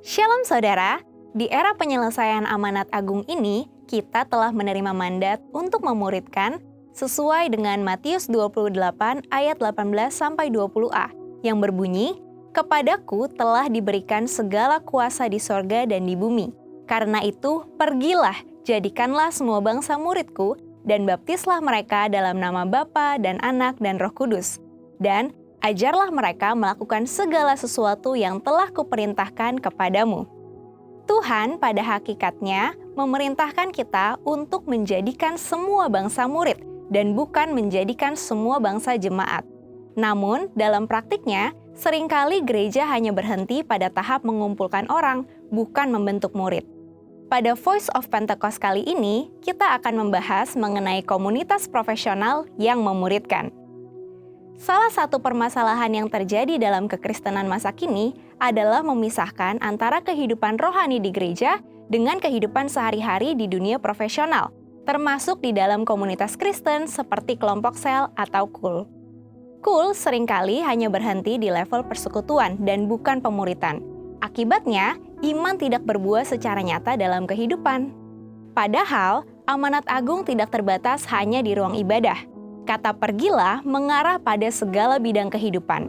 Shalom saudara, di era penyelesaian amanat agung ini, kita telah menerima mandat untuk memuridkan sesuai dengan Matius 28 ayat 18-20a yang berbunyi, "Kepadaku telah diberikan segala kuasa di sorga dan di bumi. Karena itu, pergilah, jadikanlah semua bangsa muridku, dan baptislah mereka dalam nama Bapa dan Anak dan Roh Kudus. Dan ajarlah mereka melakukan segala sesuatu yang telah kuperintahkan kepadamu." Tuhan pada hakikatnya memerintahkan kita untuk menjadikan semua bangsa murid dan bukan menjadikan semua bangsa jemaat. Namun, dalam praktiknya, seringkali gereja hanya berhenti pada tahap mengumpulkan orang, bukan membentuk murid. Pada Voice of Pentecost kali ini, kita akan membahas mengenai komunitas profesional yang memuridkan. Salah satu permasalahan yang terjadi dalam kekristenan masa kini adalah memisahkan antara kehidupan rohani di gereja dengan kehidupan sehari-hari di dunia profesional, termasuk di dalam komunitas Kristen seperti kelompok sel atau KUL. KUL seringkali hanya berhenti di level persekutuan dan bukan pemuritan. Akibatnya, iman tidak berbuah secara nyata dalam kehidupan. Padahal, amanat agung tidak terbatas hanya di ruang ibadah. Kata pergilah mengarah pada segala bidang kehidupan.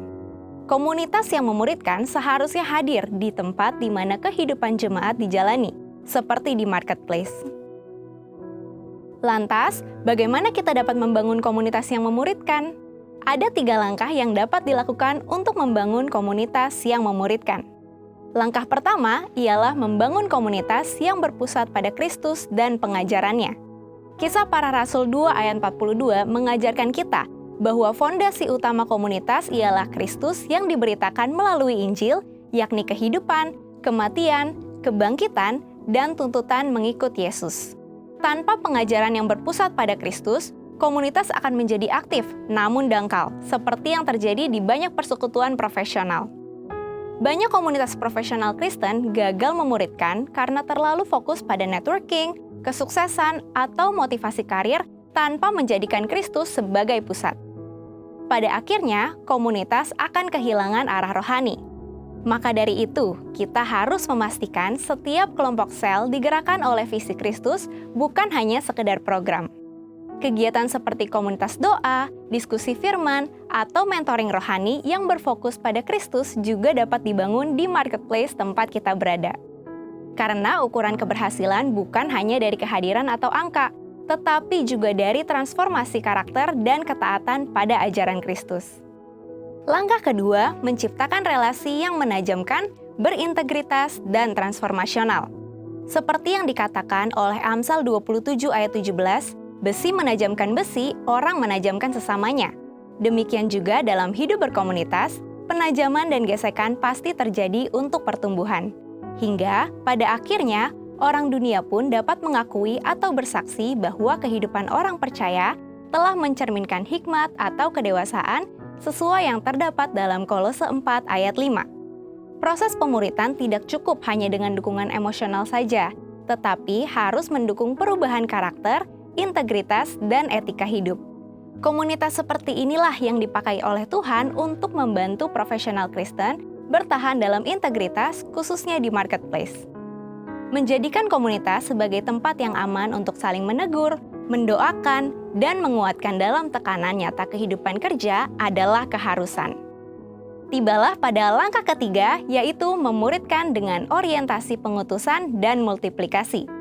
Komunitas yang memuridkan seharusnya hadir di tempat di mana kehidupan jemaat dijalani, seperti di marketplace. Lantas, bagaimana kita dapat membangun komunitas yang memuridkan? Ada 3 langkah yang dapat dilakukan untuk membangun komunitas yang memuridkan. Langkah pertama ialah membangun komunitas yang berpusat pada Kristus dan pengajarannya. Kisah Para Rasul 2 ayat 42 mengajarkan kita bahwa fondasi utama komunitas ialah Kristus yang diberitakan melalui Injil, yakni kehidupan, kematian, kebangkitan, dan tuntutan mengikut Yesus. Tanpa pengajaran yang berpusat pada Kristus, komunitas akan menjadi aktif namun dangkal, seperti yang terjadi di banyak persekutuan profesional. Banyak komunitas profesional Kristen gagal memuridkan karena terlalu fokus pada networking, kesuksesan, atau motivasi karir tanpa menjadikan Kristus sebagai pusat. Pada akhirnya, komunitas akan kehilangan arah rohani. Maka dari itu, kita harus memastikan setiap kelompok sel digerakkan oleh visi Kristus, bukan hanya sekedar program. Kegiatan seperti komunitas doa, diskusi firman, atau mentoring rohani yang berfokus pada Kristus juga dapat dibangun di marketplace tempat kita berada. Karena ukuran keberhasilan bukan hanya dari kehadiran atau angka, tetapi juga dari transformasi karakter dan ketaatan pada ajaran Kristus. Langkah kedua, menciptakan relasi yang menajamkan, berintegritas, dan transformasional. Seperti yang dikatakan oleh Amsal 27 ayat 17, besi menajamkan besi, orang menajamkan sesamanya. Demikian juga dalam hidup berkomunitas, penajaman dan gesekan pasti terjadi untuk pertumbuhan. Hingga pada akhirnya, orang dunia pun dapat mengakui atau bersaksi bahwa kehidupan orang percaya telah mencerminkan hikmat atau kedewasaan sesuai yang terdapat dalam Kolose 4 ayat 5. Proses pemuritan tidak cukup hanya dengan dukungan emosional saja, tetapi harus mendukung perubahan karakter, integritas, dan etika hidup. Komunitas seperti inilah yang dipakai oleh Tuhan untuk membantu profesional Kristen bertahan dalam integritas, khususnya di marketplace. Menjadikan komunitas sebagai tempat yang aman untuk saling menegur, mendoakan, dan menguatkan dalam tekanan nyata kehidupan kerja adalah keharusan. Tibalah pada langkah ketiga, yaitu memuridkan dengan orientasi pengutusan dan multiplikasi.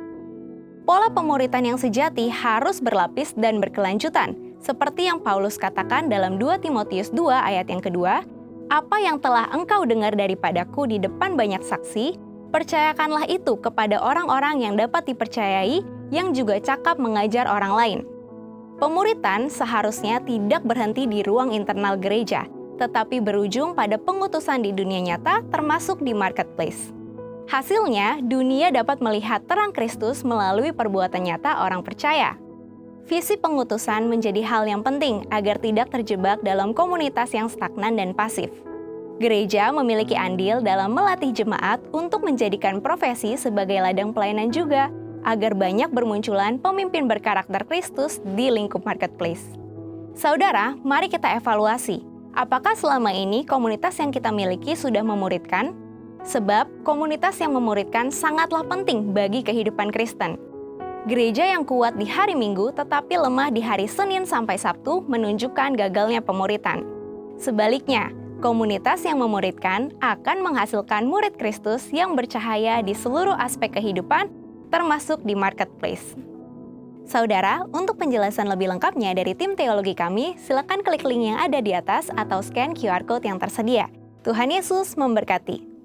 Pola pemuritan yang sejati harus berlapis dan berkelanjutan, seperti yang Paulus katakan dalam 2 Timotius 2 ayat yang kedua, "Apa yang telah engkau dengar daripadaku di depan banyak saksi, percayakanlah itu kepada orang-orang yang dapat dipercayai, yang juga cakap mengajar orang lain." Pemuritan seharusnya tidak berhenti di ruang internal gereja, tetapi berujung pada pengutusan di dunia nyata, termasuk di marketplace. Hasilnya, dunia dapat melihat terang Kristus melalui perbuatan nyata orang percaya. Visi pengutusan menjadi hal yang penting agar tidak terjebak dalam komunitas yang stagnan dan pasif. Gereja memiliki andil dalam melatih jemaat untuk menjadikan profesi sebagai ladang pelayanan juga, agar banyak bermunculan pemimpin berkarakter Kristus di lingkup marketplace. Saudara, mari kita evaluasi. Apakah selama ini komunitas yang kita miliki sudah memuridkan? Sebab komunitas yang memuridkan sangatlah penting bagi kehidupan Kristen. Gereja yang kuat di hari Minggu tetapi lemah di hari Senin sampai Sabtu menunjukkan gagalnya pemuritan. Sebaliknya, komunitas yang memuridkan akan menghasilkan murid Kristus yang bercahaya di seluruh aspek kehidupan, termasuk di marketplace. Saudara, untuk penjelasan lebih lengkapnya dari tim teologi kami, silakan klik link yang ada di atas atau scan QR Code yang tersedia. Tuhan Yesus memberkati.